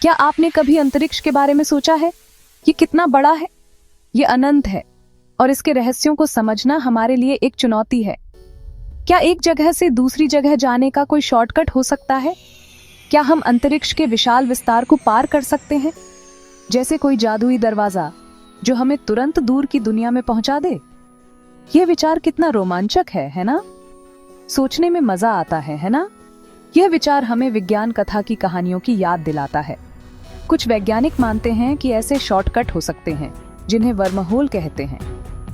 क्या आपने कभी अंतरिक्ष के बारे में सोचा है? ये कितना बड़ा है, ये अनंत है और इसके रहस्यों को समझना हमारे लिए एक चुनौती है। क्या एक जगह से दूसरी जगह जाने का कोई शॉर्टकट हो सकता है? क्या हम अंतरिक्ष के विशाल विस्तार को पार कर सकते हैं, जैसे कोई जादुई दरवाजा जो हमें तुरंत दूर की दुनिया में पहुंचा दे? यह विचार कितना रोमांचक है ना? सोचने में मजा आता है ना? यह विचार हमें विज्ञान कथा की कहानियों की याद दिलाता है। कुछ वैज्ञानिक मानते हैं कि ऐसे शॉर्टकट हो सकते हैं जिन्हें वर्महोल कहते हैं।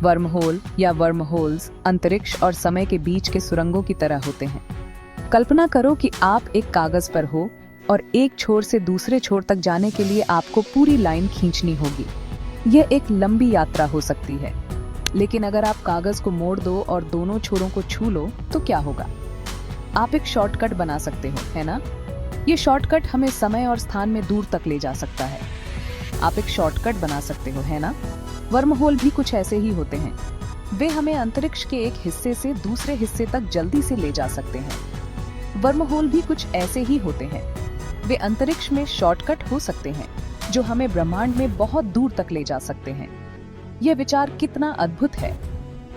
वर्महोल या वर्महोल्स अंतरिक्ष और समय के बीच के सुरंगों की तरह होते हैं। कल्पना करो कि आप एक कागज पर हो और एक छोर से दूसरे छोर तक जाने के लिए आपको पूरी लाइन खींचनी होगी। यह एक लंबी यात्रा हो सकती है, लेकिन अगर आप कागज को मोड़ दो और दोनों छोरों को छू लो तो क्या होगा? आप एक शॉर्टकट बना सकते हो, है ना? ये शॉर्टकट हमें समय और स्थान में दूर तक ले जा सकता है। आप एक शॉर्टकट बना सकते हो, है ना? वर्महोल भी कुछ ऐसे ही होते हैं। वे हमें अंतरिक्ष के एक हिस्से से दूसरे हिस्से तक जल्दी से ले जा सकते हैं। वर्महोल भी कुछ ऐसे ही होते हैं। वे अंतरिक्ष में शॉर्टकट हो सकते हैं जो हमें ब्रह्मांड में बहुत दूर तक ले जा सकते हैं। यह विचार कितना अद्भुत है!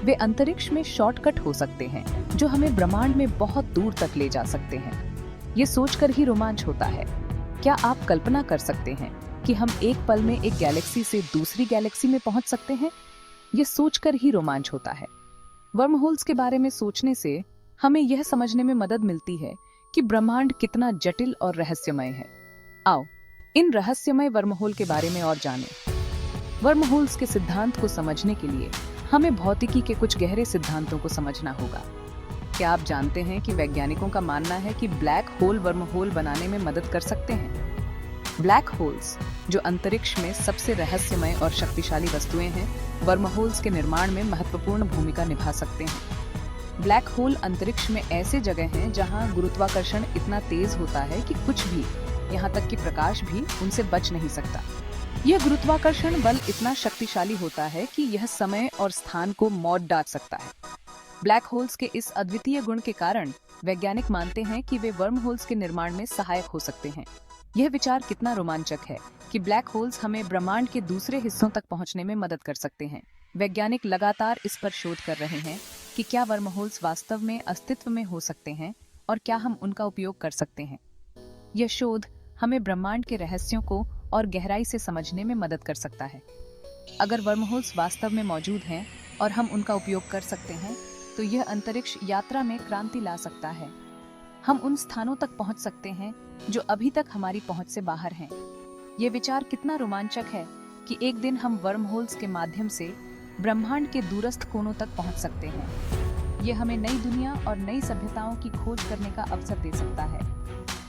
वे अंतरिक्ष में शॉर्टकट हो सकते हैं जो हमें ब्रह्मांड में बहुत दूर तक ले जा सकते हैं। ये सोचकर ही रोमांच होता है। क्या आप कल्पना कर सकते हैं कि हम एक पल में एक गैलेक्सी से दूसरी गैलेक्सी में पहुंच सकते हैं? ये सोचकर ही रोमांच होता है। वर्महोल्स के बारे में सोचने से हमें यह समझने में मदद मिलती है कि ब्रह्मांड कितना जटिल और रहस्यमय है। आओ इन रहस्यमय वर्महोल के बारे में और जानें। वर्महोल्स के सिद्धांत को समझने के लिए हमें भौतिकी के कुछ गहरे सिद्धांतों को समझना होगा। क्या आप जानते हैं कि वैज्ञानिकों का मानना है कि ब्लैक होल वर्महोल बनाने में मदद कर सकते हैं? ब्लैक होल्स, जो अंतरिक्ष में सबसे रहस्यमय और शक्तिशाली वस्तुएं हैं, वर्महोल्स के निर्माण में महत्वपूर्ण भूमिका निभा सकते हैं। ब्लैक होल अंतरिक्ष में ऐसे जगह हैं जहां गुरुत्वाकर्षण इतना तेज होता है कि कुछ भी, यहाँ तक कि प्रकाश भी, उनसे बच नहीं सकता। यह गुरुत्वाकर्षण बल इतना शक्तिशाली होता है कि यह समय और स्थान को मौत डाल सकता है। ब्लैक होल्स के इस अद्वितीय गुण के कारण वैज्ञानिक मानते हैं कि वे वर्महोल्स के निर्माण में सहायक हो सकते हैं। यह विचार कितना रोमांचक है कि ब्लैक होल्स हमें ब्रह्मांड के दूसरे हिस्सों तक पहुंचने में मदद कर सकते हैं। वैज्ञानिक लगातार इस पर शोध कर रहे हैं कि क्या वर्महोल्स वास्तव में अस्तित्व में हो सकते हैं और क्या हम उनका उपयोग कर सकते हैं। यह शोध हमें ब्रह्मांड के रहस्यों को और गहराई से समझने में मदद कर सकता है। अगर वर्महोल्स वास्तव में मौजूद हैं और हम उनका उपयोग कर सकते हैं, तो यह अंतरिक्ष यात्रा में क्रांति ला सकता है। हम उन स्थानों तक पहुंच सकते हैं जो अभी तक हमारी पहुंच से बाहर हैं। यह विचार कितना रोमांचक है कि एक दिन हम वर्महोल्स के माध्यम से ब्रह्मांड के दूरस्थ कोनों तक पहुंच सकते हैं। यह हमें नई दुनिया और नई सभ्यताओं की खोज करने का अवसर दे सकता है।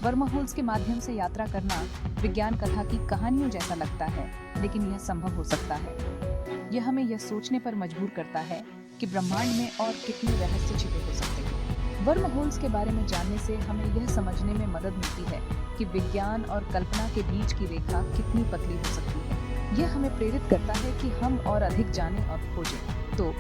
वर्महोल्स के माध्यम से यात्रा करना विज्ञान कथा की कहानियों जैसा लगता है, लेकिन यह संभव हो सकता है। यह हमें यह सोचने पर मजबूर करता है कि ब्रह्मांड में और कितने रहस्य छिपे हो सकते हैं। वर्महोल्स के बारे में जानने से हमें यह समझने में मदद मिलती है कि विज्ञान और कल्पना के बीच की रेखा कितनी पतली हो सकती है। यह हमें प्रेरित करता है कि हम और अधिक जानें और खोजें। तो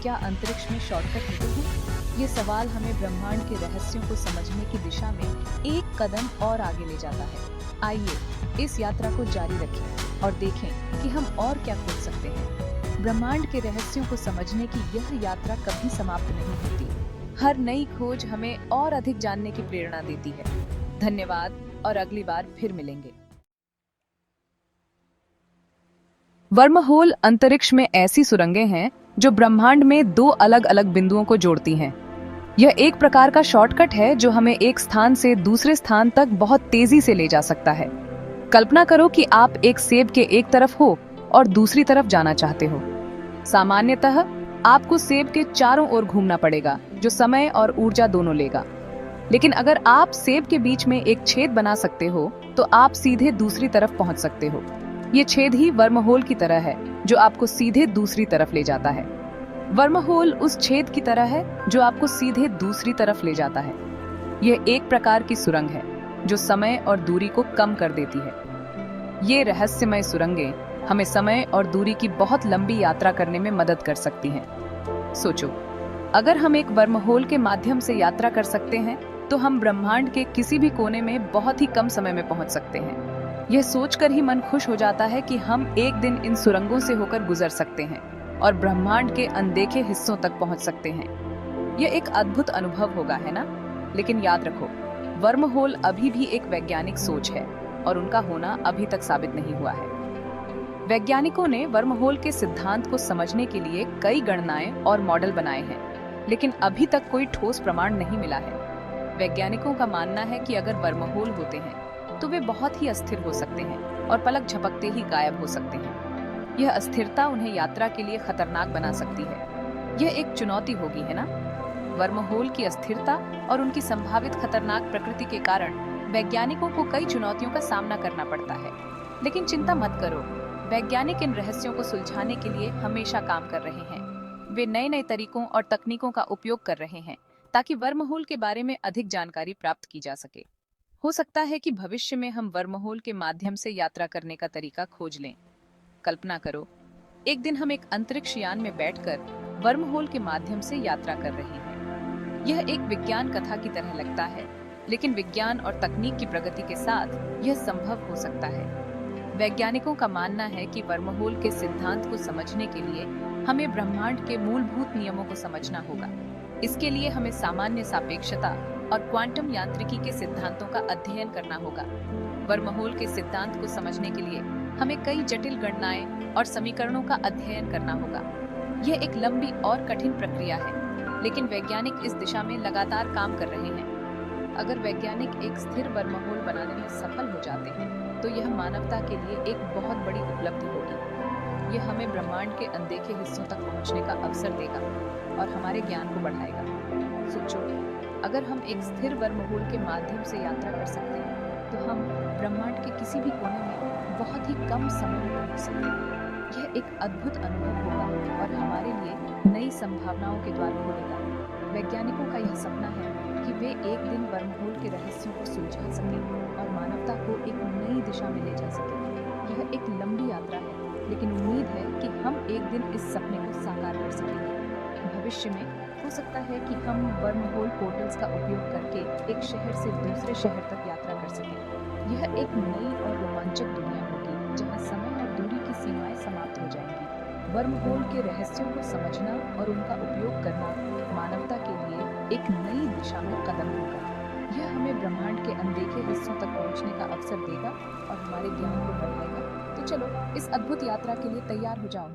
क्या अंतरिक्ष में शॉर्टकट होते हैं? ये सवाल हमें ब्रह्मांड के रहस्यों को समझने की दिशा में एक कदम और आगे ले जाता है। आइए इस यात्रा को जारी रखें और देखें कि हम और क्या खोज सकते हैं। ब्रह्मांड के रहस्यों को समझने की यह यात्रा कभी समाप्त नहीं होती। हर नई खोज हमें और अधिक जानने की प्रेरणा देती है। धन्यवाद और अगली बार फिर मिलेंगे। वर्महोल अंतरिक्ष में ऐसी सुरंगें हैं जो ब्रह्मांड में दो अलग अलग बिंदुओं को जोड़ती हैं। यह एक प्रकार का शॉर्टकट है जो हमें एक स्थान से दूसरे स्थान तक बहुत तेजी से ले जा सकता है। कल्पना करो कि आप एक सेब के एक तरफ हो और दूसरी तरफ जाना चाहते हो। सामान्यतः आपको सेब के चारों ओर घूमना पड़ेगा, जो समय और ऊर्जा दोनों लेगा। लेकिन अगर आप सेब के बीच में एक छेद बना सकते हो, तो आप सीधे दूसरी तरफ पहुंच सकते हो। ये छेद ही वर्महोल की तरह है, जो आपको सीधे दूसरी तरफ ले जाता है। वर्महोल उस छेद की तरह है जो आपको सीधे दूसरी तरफ ले जाता है। यह एक प्रकार की सुरंग है जो समय और दूरी को कम कर देती है। ये रहस्यमय सुरंगें हमें समय और दूरी की बहुत लंबी यात्रा करने में मदद कर सकती हैं। सोचो, अगर हम एक वर्महोल के माध्यम से यात्रा कर सकते हैं, तो हम ब्रह्मांड के किसी भी कोने में बहुत ही कम समय में पहुंच सकते हैं। यह सोचकर ही मन खुश हो जाता है कि हम एक दिन इन सुरंगों से होकर गुजर सकते हैं और ब्रह्मांड के अनदेखे हिस्सों तक पहुंच सकते हैं। यह एक अद्भुत अनुभव होगा, है ना? लेकिन याद रखो, वर्म होल अभी भी एक वैज्ञानिक सोच है और उनका होना अभी तक साबित नहीं हुआ है। वैज्ञानिकों ने वर्म होल के सिद्धांत को समझने के लिए कई गणनाएं और मॉडल बनाए हैं, लेकिन अभी तक कोई ठोस प्रमाण नहीं मिला है। वैज्ञानिकों का मानना है कि अगर वर्म होल होते हैं तो वे बहुत ही अस्थिर हो सकते हैं और पलक झपकते ही गायब हो सकते हैं। यह अस्थिरता उन्हें यात्रा के लिए खतरनाक बना सकती है। यह एक चुनौती होगी, है ना? वर्म होल की अस्थिरता और उनकी संभावित खतरनाक प्रकृति के कारण वैज्ञानिकों को कई चुनौतियों का सामना करना पड़ता है। लेकिन चिंता मत करो, वैज्ञानिक इन रहस्यों को सुलझाने के लिए हमेशा काम कर रहे हैं। वे नए नए तरीकों और तकनीकों का उपयोग कर रहे हैं ताकि वर्म होल के बारे में अधिक जानकारी प्राप्त की जा सके। हो सकता है कि भविष्य में हम वर्म होल के माध्यम से यात्रा करने का तरीका खोज लें। कल्पना करो, एक दिन हम एक अंतरिक्ष यान में बैठकर वर्म होल के माध्यम से यात्रा कर रहे हैं। यह एक विज्ञान कथा की तरह लगता है, लेकिन विज्ञान और तकनीक की प्रगति के साथ यह संभव हो सकता है। वैज्ञानिकों का मानना है कि वर्म होल के सिद्धांत को समझने के लिए हमें ब्रह्मांड के मूलभूत नियमों को समझना होगा। इसके लिए हमें सामान्य सापेक्षता और क्वांटम यांत्रिकी के सिद्धांतों का अध्ययन करना होगा। वर्म होल के सिद्धांत को समझने के लिए हमें कई जटिल गणनाएं और समीकरणों का अध्ययन करना होगा। यह एक लंबी और कठिन प्रक्रिया है, लेकिन वैज्ञानिक इस दिशा में लगातार काम कर रहे हैं। अगर वैज्ञानिक एक स्थिर वर्म होल बनाने में सफल हो जाते हैं तो यह मानवता के लिए एक बहुत बड़ी उपलब्धि होगी। यह हमें ब्रह्मांड के अनदेखे हिस्सों तक पहुंचने का अवसर देगा और हमारे ज्ञान को बढ़ाएगा। सोचो, अगर हम एक स्थिर वर्म होल के माध्यम से यात्रा कर सकते हैं तो हम ब्रह्मांड के किसी भी कोने में बहुत ही कम समय में पहुंच सकते हैं। यह एक अद्भुत अनुभव होगा और हमारे लिए नई संभावनाओं के द्वार खोलेगा। वैज्ञानिकों का यह सपना है कि वे एक दिन वर्म होल के रहस्यों को सुलझा सकें और मानवता को एक नई दिशा में ले जा सकें। यह एक लंबी यात्रा है, लेकिन उम्मीद है कि हम एक दिन इस सपने को साकार कर सकेंगे। भविष्य में हो सकता है कि हम वर्म होल पोर्टल्स का उपयोग करके एक शहर से दूसरे शहर तक यात्रा कर सकें। यह एक नई और रोमांचक दुनिया होगी जहां समय और दूरी की सीमाएं समाप्त हो जाएंगी। वर्म होल के रहस्यों को समझना और उनका उपयोग करना मानवता के लिए एक नई दिशा में कदम होगा। यह हमें ब्रह्मांड के अनदेखे हिस्सों तक पहुंचने का अवसर देगा और हमारे ज्ञान को बढ़ाएगा। तो चलो, इस अद्भुत यात्रा के लिए तैयार हो जाओ।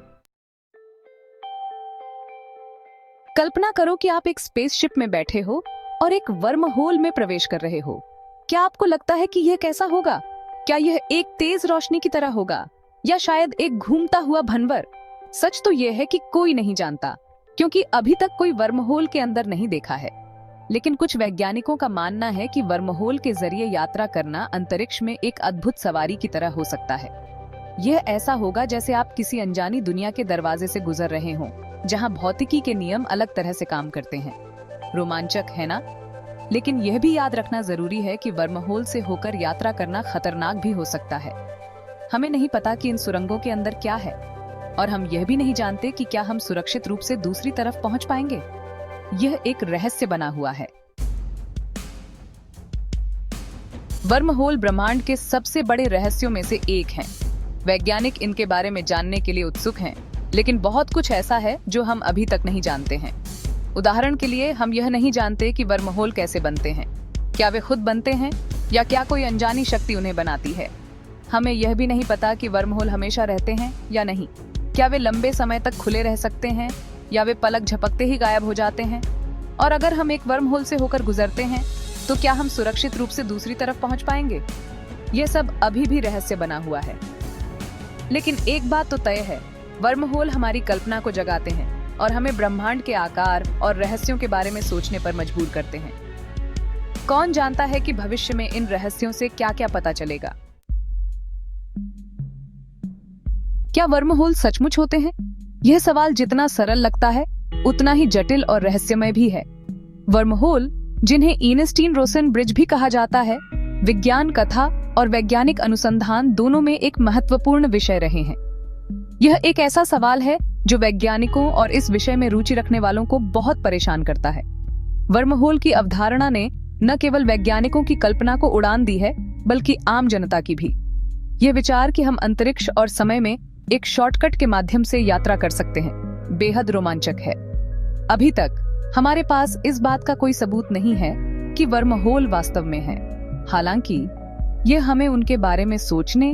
कल्पना करो कि आप एक स्पेसशिप में बैठे हो और एक वर्म होल में प्रवेश कर रहे हो। क्या आपको लगता है कि यह कैसा होगा? क्या यह एक तेज रोशनी की तरह होगा या शायद एक घूमता हुआ भंवर? सच तो यह है कि कोई नहीं जानता, क्योंकि अभी तक कोई वर्म होल के अंदर नहीं देखा है। लेकिन कुछ वैज्ञानिकों का मानना है कि वर्म होल के जरिए यात्रा करना अंतरिक्ष में एक अद्भुत सवारी की तरह हो सकता है। यह ऐसा होगा जैसे आप किसी अनजानी दुनिया के दरवाजे से गुजर रहे हों, जहां भौतिकी के नियम अलग तरह से काम करते हैं। रोमांचक है ना? लेकिन यह भी याद रखना जरूरी है कि वर्म होल से होकर यात्रा करना खतरनाक भी हो सकता है। हमें नहीं पता कि इन सुरंगों के अंदर क्या है, और हम यह भी नहीं जानते कि क्या हम सुरक्षित रूप से दूसरी तरफ पहुंच पाएंगे। यह एक रहस्य बना हुआ है। वर्म होल ब्रह्मांड के सबसे बड़े रहस्यों में से एक हैं। वैज्ञानिक इनके बारे में जानने के लिए उत्सुक हैं, लेकिन बहुत कुछ ऐसा है जो हम अभी तक नहीं जानते हैं। उदाहरण के लिए, हम यह नहीं जानते कि वर्म होल कैसे बनते हैं। क्या वे खुद बनते हैं या क्या कोई अनजानी शक्ति उन्हें बनाती है? हमें यह भी नहीं पता कि वर्म होल हमेशा रहते हैं या नहीं। क्या वे लंबे समय तक खुले रह सकते हैं या वे पलक झपकते ही गायब हो जाते हैं? और अगर हम एक वर्म होल से होकर गुजरते हैं तो क्या हम सुरक्षित रूप से दूसरी तरफ पहुंच पाएंगे? यह सब अभी भी रहस्य बना हुआ है। लेकिन एक बात तो तय है, वर्म होल हमारी कल्पना को जगाते हैं और हमें ब्रह्मांड के आकार और रहस्यों के बारे में सोचने पर मजबूर करते हैं। कौन जानता है कि भविष्य में इन रहस्यों से क्या क्या पता चलेगा? क्या वर्म होल सचमुच होते हैं? यह सवाल जितना सरल लगता है उतना ही जटिल और रहस्यमय भी है। वर्म होल, जिन्हें ईनस्टीन रोसेन ब्रिज भी कहा जाता है, विज्ञान कथा और वैज्ञानिक अनुसंधान दोनों में एक महत्वपूर्ण विषय रहे हैं। यह एक ऐसा सवाल है जो वैज्ञानिकों और इस विषय में रुचि रखने वालों को बहुत परेशान करता है। वर्म होल की अवधारणा ने न केवल वैज्ञानिकों की कल्पना को उड़ान दी है, बल्कि आम जनता की भी। ये विचार कि हम अंतरिक्ष और समय में एक शॉर्टकट के माध्यम से यात्रा कर सकते हैं, बेहद रोमांचक है। अभी तक हमारे पास इस बात का कोई सबूत नहीं है कि वर्महोल वास्तव में है। हालांकि यह हमें उनके बारे में सोचने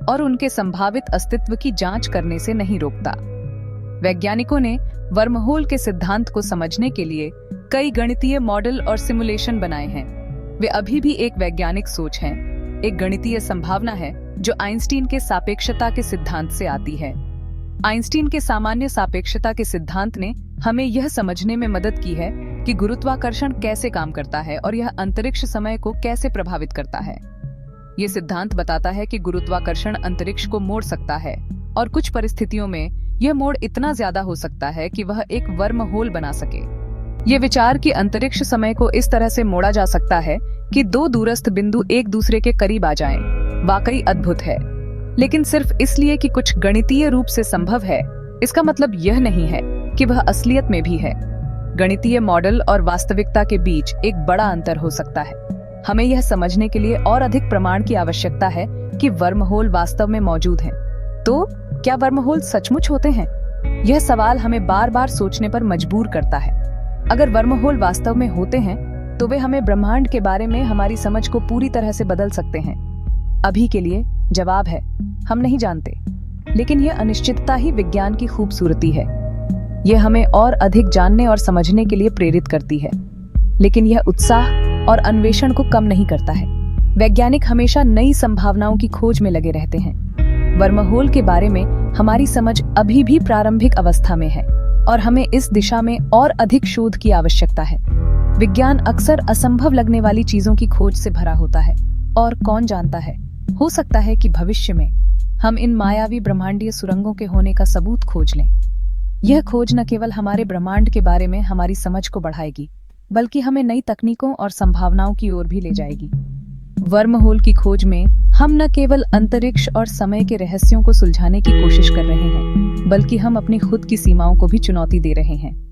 और उनके संभावित अस्तित्व की जांच करने से नहीं रोकता। वैज्ञानिकों ने वर्महोल के सिद्धांत को समझने के लिए कई गणितीय मॉडल और सिमुलेशन बनाए हैं। वे अभी भी एक वैज्ञानिक सोच हैं, एक गणितीय संभावना है जो आइंस्टीन के सापेक्षता के सिद्धांत से आती है। आइंस्टीन के सामान्य सापेक्षता के सिद्धांत ने हमें यह समझने में मदद की है कि गुरुत्वाकर्षण कैसे काम करता है और यह अंतरिक्ष समय को कैसे प्रभावित करता है। यह सिद्धांत बताता है कि गुरुत्वाकर्षण अंतरिक्ष को मोड़ सकता है और कुछ परिस्थितियों में यह मोड़ इतना ज्यादा हो सकता है कि वह एक वर्महोल बना सके। ये विचार कि अंतरिक्ष समय को इस तरह से मोड़ा जा सकता है कि दो दूरस्थ बिंदु एक दूसरे के करीब आ जाएं, वाकई अद्भुत है। लेकिन सिर्फ इसलिए कि कुछ गणितीय रूप से संभव है, इसका मतलब यह नहीं है कि वह असलियत में भी है। गणितीय मॉडल और वास्तविकता के बीच एक बड़ा अंतर हो सकता है। हमें यह समझने के लिए और अधिक प्रमाण की आवश्यकता है कि वर्महोल वास्तव में मौजूद हैं। तो क्या वर्महोल सचमुच होते हैं? यह सवाल हमें बार बार सोचने पर मजबूर करता है। अगर वर्महोल वास्तव में होते हैं तो वे हमें ब्रह्मांड के बारे में हमारी समझ को पूरी तरह से बदल सकते हैं। अभी के लिए जवाब है, हम नहीं जानते। लेकिन यह अनिश्चितता ही विज्ञान की खूबसूरती है। यह हमें और अधिक जानने और समझने के लिए प्रेरित करती है। लेकिन यह उत्साह और अन्वेषण को कम नहीं करता है। वैज्ञानिक हमेशा नई संभावनाओं की खोज में लगे रहते हैं। वर्महोल के बारे में हमारी समझ अभी भी प्रारंभिक अवस्था में है और हमें इस दिशा में और अधिक शोध की आवश्यकता है। विज्ञान अक्सर असंभव लगने वाली चीजों की खोज से भरा होता है और कौन जानता है, हो सकता है कि भविष्य में हम इन मायावी ब्रह्मांडीय सुरंगों के होने का सबूत खोज लें। यह खोज न केवल हमारे ब्रह्मांड के बारे में हमारी समझ को बढ़ाएगी, बल्कि हमें नई तकनीकों और संभावनाओं की ओर भी ले जाएगी। वर्महोल की खोज में हम न केवल अंतरिक्ष और समय के रहस्यों को सुलझाने की कोशिश कर रहे हैं, बल्कि हम अपनी खुद की सीमाओं को भी चुनौती दे रहे हैं।